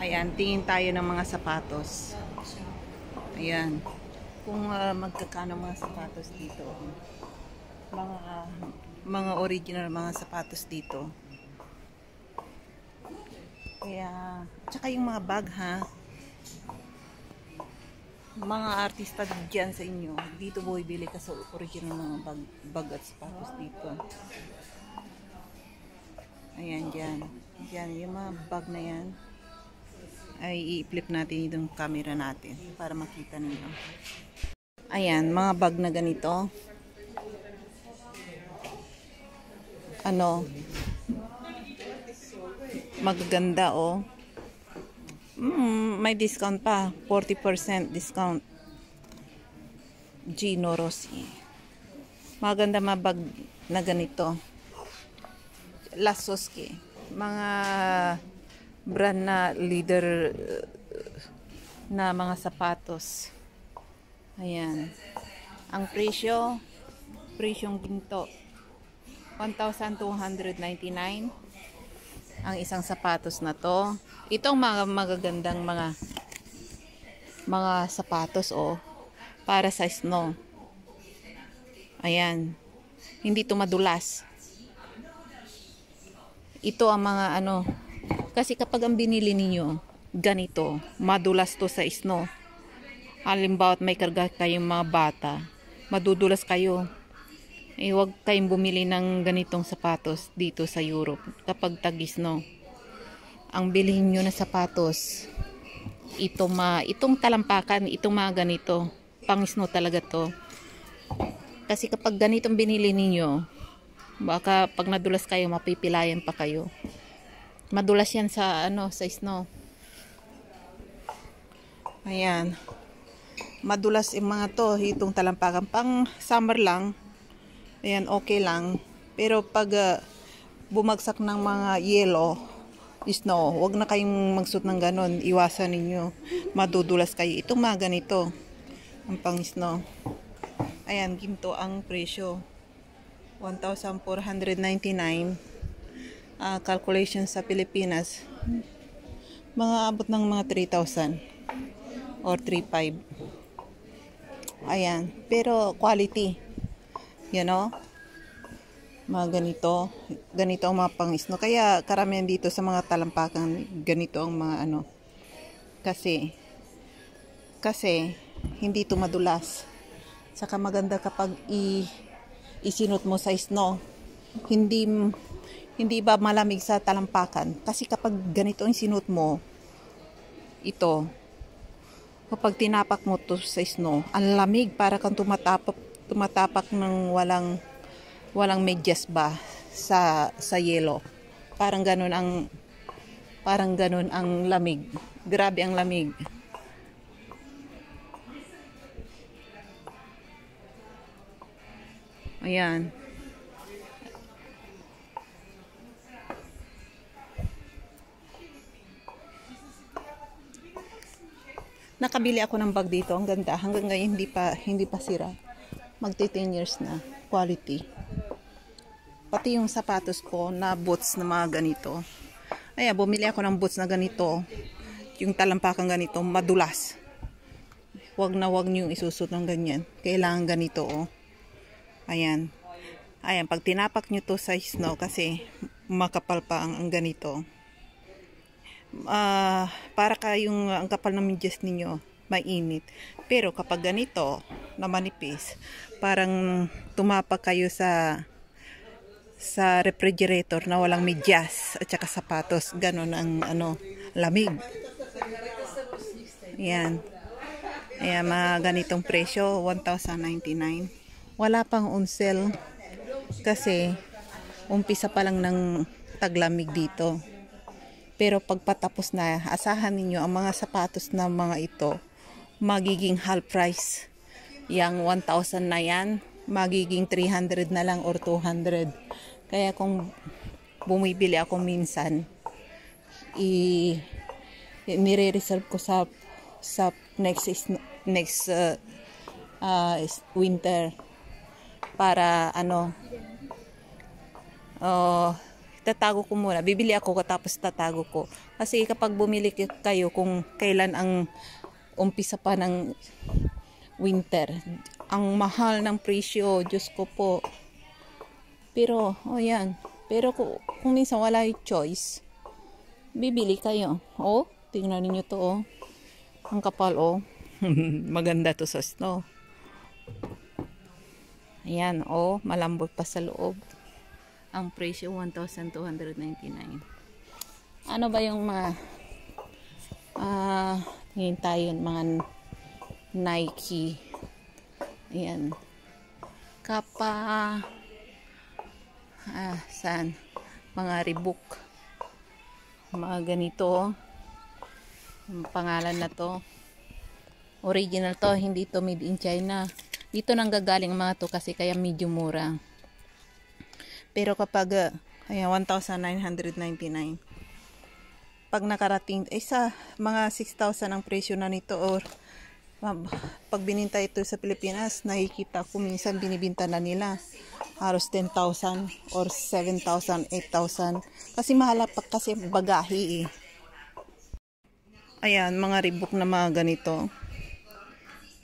Ayan, tingin tayo ng mga sapatos. Ayan. Kung magkakano mga sapatos dito. Mga original mga sapatos dito. Kaya, tsaka yung mga bag ha. Mga artista dyan sa inyo, dito bumibili ka sa original mga bag at sapatos dito. Ayan, dyan. Dyan, yung mga bag na yan ay i-flip natin itong camera natin para makita ninyo. Ayan, mga bag na ganito. Ano, magaganda oh. May discount pa, 40% discount. Gino Rossi. Maganda mga bag na ganito. Lasoski. Mga brand na leader na mga sapatos. Ayan. Ang presyong ginto 1,299 ang isang sapatos na to. Itong mga magagandang mga sapatos oh, para sa snow. Ayan. Hindi to madulas. Ito ang mga ano, kasi kapag ang binili ninyo ganito, madulas to sa snow. Halimbawa may karga kayong mga bata, madudulas kayo. Eh, huwag kayong bumili ng ganitong sapatos dito sa Europe kapag tag-snow. Ang bilhin nyo na sapatos, itong talampakan, itong mga ganito, pang snow talaga to. Kasi kapag ganitong binili ninyo, baka pag nadulas kayo, mapipilayan pa kayo. Madulas yan sa sa snow. Ayan. Madulas yung mga to, itong talampakan. Pang summer lang. Ayan, okay lang. Pero pag bumagsak ng mga yellow, snow, huwag na kayong magsuot ng ganon. Iwasan ninyo. Madudulas kayo. Itong mga ganito. Ang pang snow. Ayan, ginto ang presyo. 1,499. Calculation sa Pilipinas. Mga abot ng mga 3,000. Or 3,500. Ayan. Pero quality. You know? Mga ganito. Ganito ang mga pang-snow. Kaya karamihan dito sa mga talampakan, ganito ang mga ano. Kasi hindi ito madulas. Saka maganda kapag isinot mo sa snow. Hindi ba malamig sa talampakan? Kasi kapag ganito ang sinot mo, ito, kapag tinapak mo to sa snow, ang lamig, para kang tumatapak ng walang medyas ba sa yelo. Parang ganun ang lamig. Grabe ang lamig. Ayan. Nakabili ako ng bag dito. Ang ganda. Hanggang ngayon hindi pa sira. Magti 10 years na. Quality. Pati yung sapatos ko na boots na mga ganito. Ayan, bumili ako ng boots na ganito. Yung talampakan ganito, madulas. Huwag niyo isusot ng ganyan. Kailangan ganito oh. Ayan. Ayan, pag tinapak nyo to sa snow, kasi makapal pa ang ganito. Para kayong ang kapal ng medyas ninyo, mainit. Pero kapag ganito, na manipis, parang tumapak kayo sa refrigerator na walang medyas at saka sapatos. Ganon ang lamig. Ayan. Ayan, mga ganitong presyo, 1,099. Wala pang on sale kasi umpisa pa lang ng taglamig dito. Pero pagpatapos na, asahan ninyo ang mga sapatos na mga ito magiging half price. Yang 1,000 na yan, magiging 300 na lang or 200. Kaya kung bumibili ako minsan, nire-reserve ko sa next winter para Tatago ko muna. Bibili ako tapos tatago ko. Kasi kapag bumili kayo kung kailan ang umpisa pa ng winter, ang mahal ng presyo, Diyos ko po. Pero, yan. Pero kung minsan wala yung choice, bibili kayo. Tingnan niyo to, Ang kapal, Maganda to sa snow. Ayan, malambot pa sa loob. Ang presyo, 1,299. Ano ba yung mga, tingin tayo, mga Nike. Ayan. Kappa, saan? Mga Reebok. Mga ganito, yung pangalan na to. Original to, hindi to made in China. Dito nang gagaling mga to kasi kaya medyo mura. Pero kapag 1,999. Pag nakarating sa mga 6,000 ang presyo na nito, or pag bininta ito sa Pilipinas, nakikita ko minsan binibinta na nila halos 10,000 or 7,000, 8,000. Kasi mahal pa kasi bagahe Ayan, mga Reebok na mga ganito.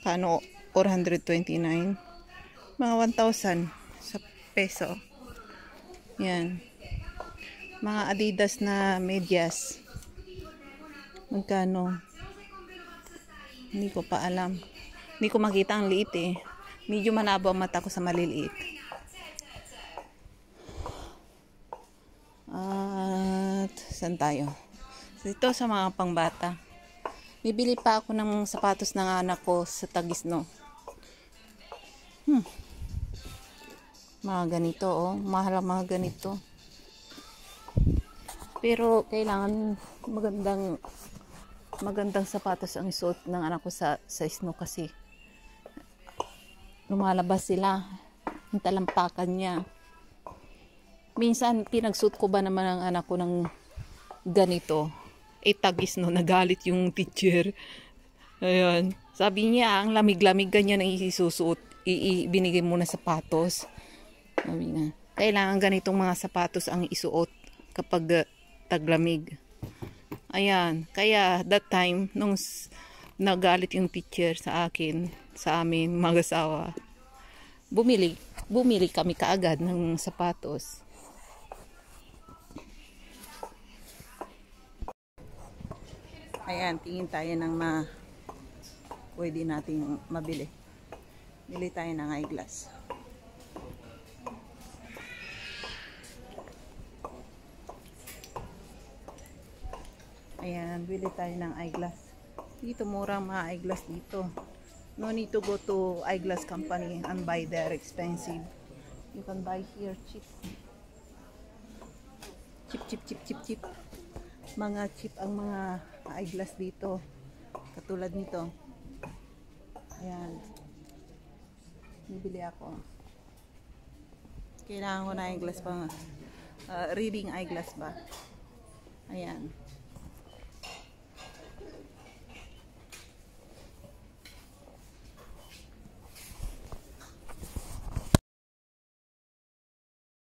Kano? 429. Mga 1,000 sa peso. Yan. Mga Adidas na medyas. Magkano? Hindi ko pa alam. Hindi ko makita ang liit Medyo manabo ang mata ko sa maliliit. At saan tayo? Dito sa mga pangbata. Bibili pa ako ng sapatos ng anak ko sa Tagisno. Mga ganito mahal ang mga ganito. Pero kailangan magandang sapatos ang isuot ng anak ko sa snow kasi lumalabas sila. Yung talampakan niya. Minsan pinagsuot ko ba naman ang anak ko ng ganito. Tagisno, nagalit yung teacher. Ayan. Sabi niya, ang lamig-lamig ganyan ang isusuot. Binigay mo na sapatos. Sabi nga, kailangan ganitong mga sapatos ang isuot kapag taglamig. Ayan. Kaya that time, nung nagalit yung teacher sa akin, sa amin, mag-asawa, bumili kami kaagad ng sapatos. Ayan, tingin tayo ng pwede nating mabili. Bili tayo ng eyeglass. Ayan, bili tayo ng eyeglass. Dito mura mga eyeglass dito. No need to go to eyeglass company and buy there expensive. You can buy here cheap. Cheap. Mga cheap ang mga eyeglass dito. Katulad nito. Ayan. Bibili ako. Kailangan ko na eyeglass pa. Reading eyeglass ba? Ayan.